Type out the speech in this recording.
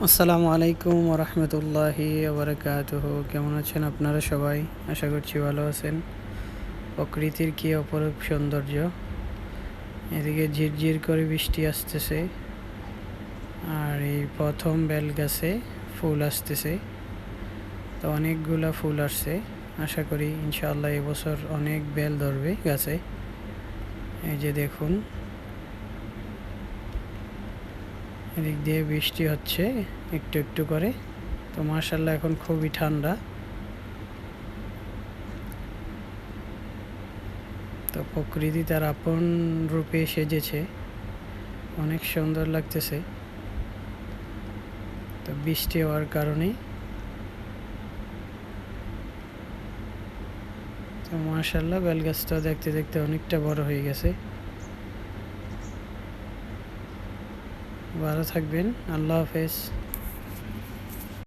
আসসালামু আলাইকুম ওরহমতুল্লাহি ওবরাকাতুহু। কেমন আছেন আপনারা সবাই? আশা করছি ভালো আছেন। প্রকৃতির কী অপরূপ সৌন্দর্য! এদিকে ঝিরঝির করে বৃষ্টি আসতেছে, আর এই প্রথম বেল গাছে ফুল আসতেছে। তো অনেকগুলা ফুল আসছে, আশা করি ইনশাআল্লাহ এবছর অনেক বেল ধরবে গাছে। এই যে দেখুন, এদিক দিয়ে বৃষ্টি হচ্ছে একটু একটু করে। তো মাশাআল্লাহ এখন খুবই ঠান্ডা। তো প্রকৃতি তার আপন রূপে সেজেছে, অনেক সুন্দর লাগতেছে। তো বৃষ্টি হওয়ার কারণে তো মাশাআল্লাহ বেলগাছটা দেখতে দেখতে অনেকটা বড় হয়ে গেছে। ভালো থাকবেন, আল্লাহ হাফেজ।